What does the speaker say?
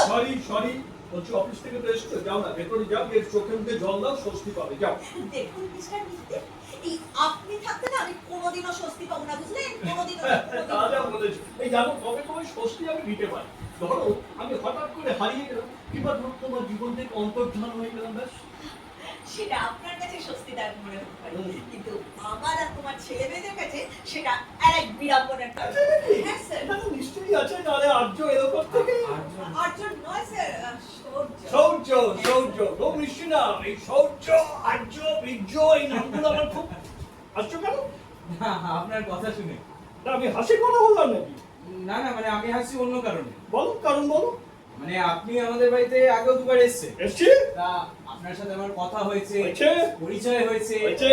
Sorry sorry বলছি office থেকে তো এসছো, যাও না ভেতরে যাও, এর চোখে মুখে জল দাও, স্বস্তি পাবে, যাও। দেখুন মিস্টার মিত্তির, এই আপনি থাকতে না আমি কোনোদিনও স্বস্তি পাবো না, বুঝলেন? কোনোদিনও তা যা বলেছো, এই জানো কবে কবে স্বস্তি আমি নিতে পারি। ধরো আমি হঠাৎ করে হারিয়ে গেলাম, কিংবা ধরো তোমার জীবন থেকে অন্তর্ধান হয়ে গেলাম, ব্যাস। সেটা আপনার কাছে স্বস্তিদায়ক মনে হতে পারে, হুম। কিন্তু আমার আর তোমার ছেলে মেয়েদের কাছে সেটা আরেক বিড়ম্বনার কাজ। হ্যাঁ স্যার। এটা তো নিশ্চয়ই আছে, নাহলে আর্য এরকম থেকে। আর্য নয় স্যার, সৌর্য। শৌর্য, শৌর্য, খুব মিষ্টি নাম। এই শৌর্য, আর্য, বীর্য, এই নামগুলো আমার খুব হাসছো কেন? না, আপনার কথা শুনে। না আমি হাসি কথা বললাম নাকি? না না, মানে আমি হাসছি অন্য কারণে। বলো কারণ বলো। মানে আপনি আমাদের বাড়িতে আগেও দুবার এসেছেন। এসছি? তা আপনার সাথে আমার কথা হয়েছে, হয়েছে? পরিচয় হয়েছে। হয়েছে?